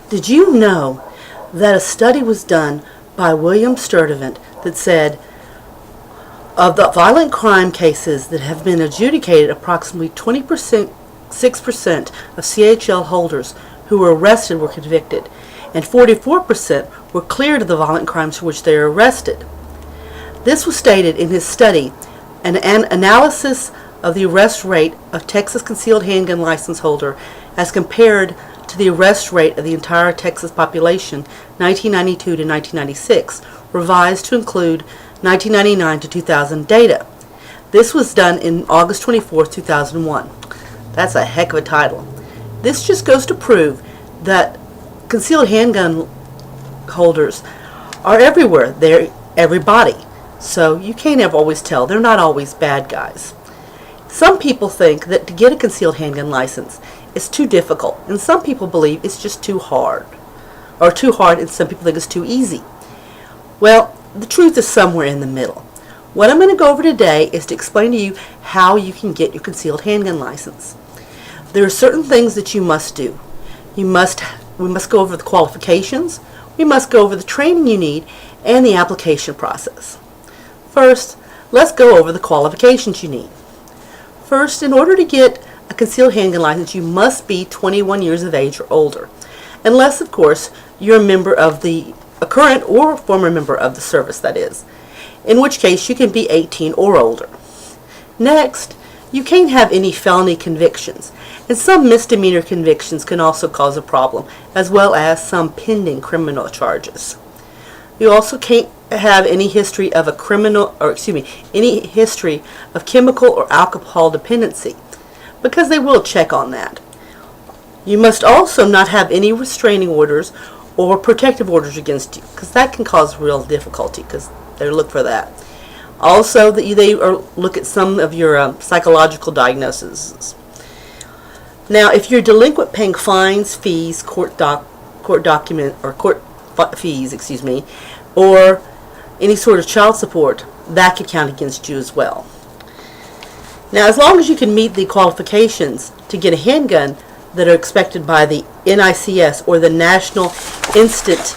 Did you know that a study was done by William Sturtevant that said of the violent crime cases that have been adjudicated, approximately 6% of CHL holders who were arrested were convicted, and 44% were cleared of the violent crimes for which they were arrested. This was stated in his study, an analysis of the arrest rate of Texas concealed handgun license holder as compared to the arrest rate of the entire Texas population 1992 to 1996, revised to include 1999 to 2000 data. This was done in August 24, 2001. That's a heck of a title. This just goes to prove that concealed handgun holders are everywhere. They're everybody. So you can't ever always tell. They're not always bad guys. Some people think that to get a concealed handgun license is too difficult, and some people believe it's just too hard. Or too hard, and some people think it's too easy. Well, the truth is somewhere in the middle. What I'm going to go over today is to explain to you how you can get your concealed handgun license. There are certain things that you must do. We must go over the qualifications, we must go over the training you need, and the application process. First, let's go over the qualifications you need. First, in order to get a concealed handgun license, you must be 21 years of age or older, unless, of course, you're a current or former member of the service, that is, in which case you can be 18 or older. Next, you can't have any felony convictions, and some misdemeanor convictions can also cause a problem, as well as some pending criminal charges. You also can't have any history of any history of chemical or alcohol dependency, because they will check on that. You must also not have any restraining orders or protective orders against you, because that can cause real difficulty, because they look for that. Also, they look at some of your psychological diagnoses. Now, if you're delinquent paying fines, fees, court fees, or any sort of child support, that could count against you as well. Now, as long as you can meet the qualifications to get a handgun that are expected by the NICS, or the National Instant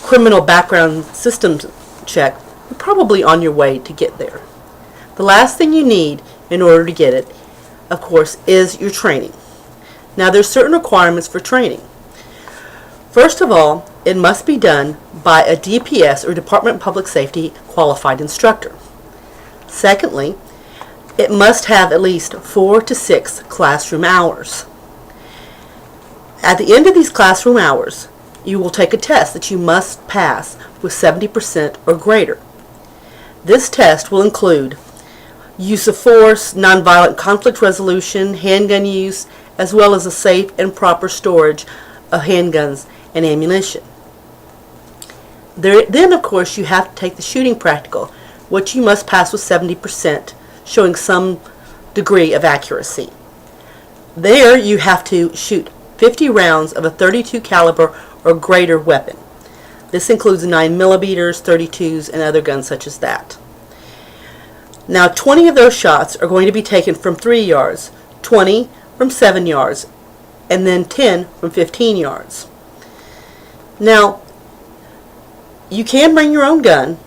Criminal Background System check, you're probably on your way to get there. The last thing you need in order to get it, of course, is your training. Now, there's certain requirements for training. First of all, it must be done by a DPS, or Department of Public Safety qualified instructor. Secondly, it must have at least 4 to 6 classroom hours. At the end of these classroom hours, you will take a test that you must pass with 70% or greater. This test will include use of force, nonviolent conflict resolution, handgun use, as well as a safe and proper storage of handguns and ammunition. Then, of course, you have to take the shooting practical, which you must pass with 70%, showing some degree of accuracy. There, you have to shoot 50 rounds of a .32 caliber or greater weapon. This includes 9mm, .32s, and other guns such as that. Now, 20 of those shots are going to be taken from 3 yards, 20 from 7 yards, and then 10 from 15 yards. Now, you can bring your own gun,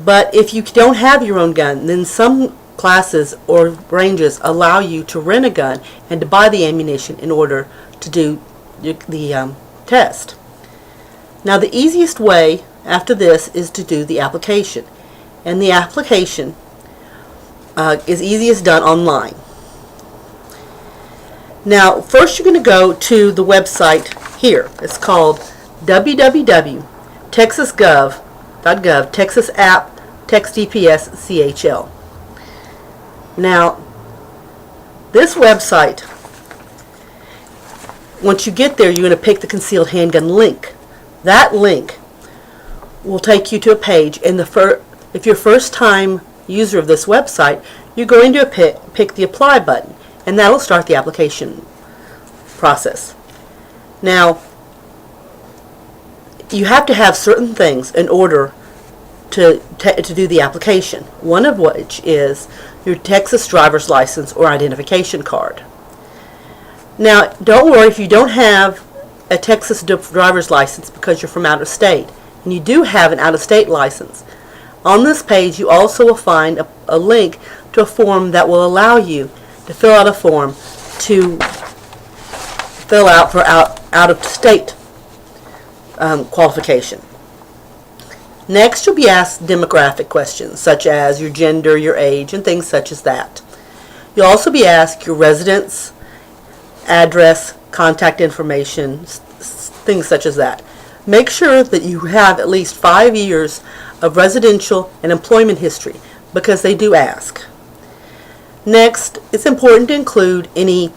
but if you don't have your own gun, then some classes or ranges allow you to rent a gun and to buy the ammunition in order to do the test. Now, the easiest way after this is to do the application, and the application is easiest done online. Now, first you're going to go to the website here. It's called www.texasgov.gov, Texas App, Text DPS CHL. Now, this website, once you get there, you're going to pick the concealed handgun link. That link will take you to a page, and if you're a first-time user of this website, you're going to pick the apply button, and that'll start the application process. Now, you have to have certain things in order to do the application, one of which is your Texas driver's license or identification card. Now, don't worry if you don't have a Texas driver's license because you're from out of state, and you do have an out-of-state license, on this page you also will find a link to a form that will allow you to fill out a form to fill out for out-of-state qualification. Next, you'll be asked demographic questions such as your gender, your age, and things such as that. You'll also be asked your residence, address, contact information, things such as that. Make sure that you have at least 5 years of residential and employment history because they do ask. Next, it's important to include any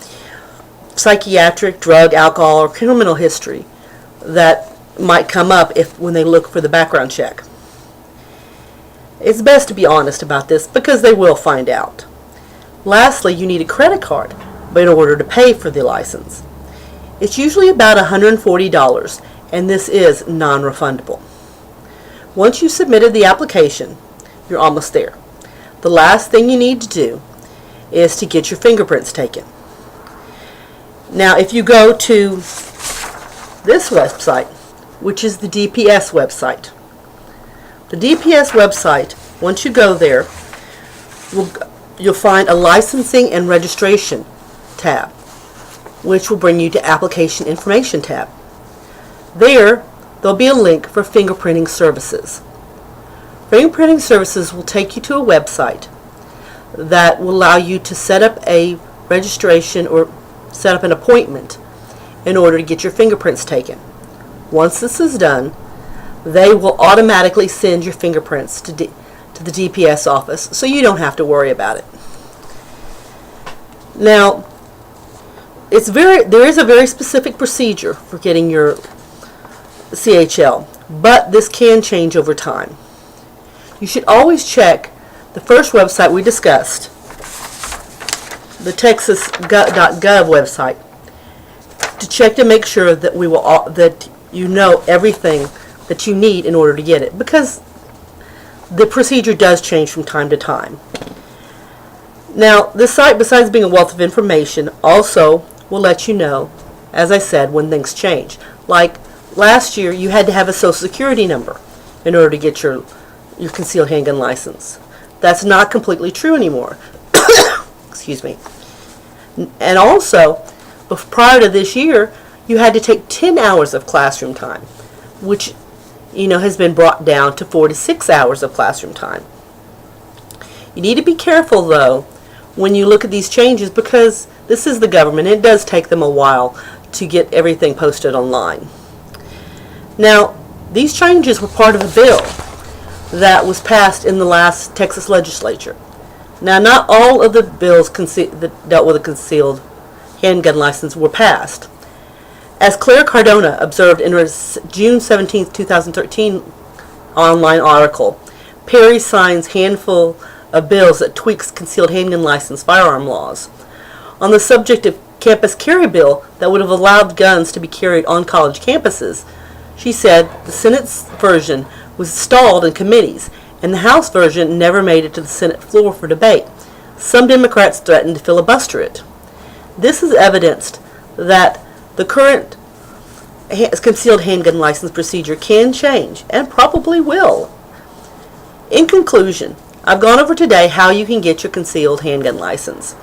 psychiatric, drug, alcohol, or criminal history that might come up when they look for the background check. It's best to be honest about this because they will find out. Lastly, you need a credit card in order to pay for the license. It's usually about $140, and this is non-refundable. Once you've submitted the application, you're almost there. The last thing you need to do is to get your fingerprints taken. Now, if you go to this website, which is the DPS website. The DPS website, once you go there, you'll find a licensing and registration tab, which will bring you to application information tab. There'll be a link for fingerprinting services. Fingerprinting services will take you to a website that will allow you to set up a registration or set up an appointment in order to get your fingerprints taken. Once this is done, they will automatically send your fingerprints to the DPS office, so you don't have to worry about it. Now, there is a very specific procedure for getting your CHL, but this can change over time. You should always check the first website we discussed, the texas.gov website, to check to make sure that that you know everything that you need in order to get it, because the procedure does change from time to time. Now, this site, besides being a wealth of information, also will let you know, as I said, when things change. Like last year, you had to have a Social Security number in order to get your concealed handgun license. That's not completely true anymore. Excuse me. And also, prior to this year, you had to take 10 hours of classroom time, which has been brought down to 4 to 6 hours of classroom time. You need to be careful, though, when you look at these changes, because this is the government. It does take them a while to get everything posted online. Now, these changes were part of a bill that was passed in the last Texas legislature. Now, not all of the bills that dealt with a concealed handgun license were passed. As Claire Cardona observed in her June 17, 2013 online article, Perry signs handful of bills that tweaks concealed handgun license firearm laws. On the subject of campus carry bill that would have allowed guns to be carried on college campuses, she said the Senate's version was stalled in committees, and the House version never made it to the Senate floor for debate. Some Democrats threatened to filibuster it. This is evidenced that the current concealed handgun license procedure can change, and probably will. In conclusion, I've gone over today how you can get your concealed handgun license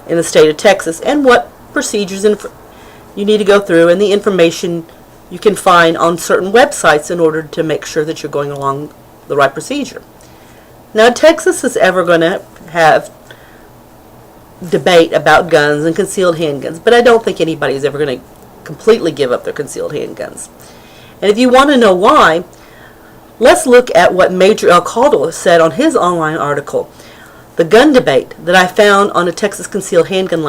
in the state of Texas and what procedures you need to go through and the information you can find on certain websites in order to make sure that you're going along the right procedure. Now, Texas is ever going to have debate about guns and concealed handguns, but I don't think anybody's ever going to completely give up their concealed handguns. And if you want to know why, let's look at what Major L. Caldwell said on his online article, The Gun Debate, that I found on a Texas Concealed Handgun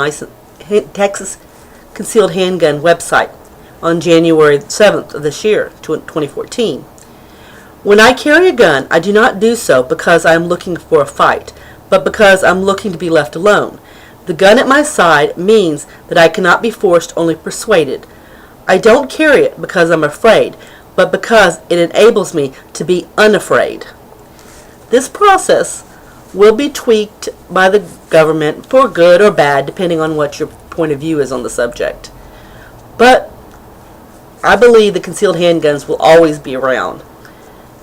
website on January 7th of this year, 2014. When I carry a gun, I do not do so because I am looking for a fight, but because I'm looking to be left alone. The gun at my side means that I cannot be forced, only persuaded. I don't carry it because I'm afraid, but because it enables me to be unafraid. This process will be tweaked by the government for good or bad, depending on what your point of view is on the subject. But I believe the concealed handguns will always be around.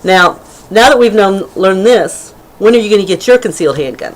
Now that we've learned this, when are you going to get your concealed handgun?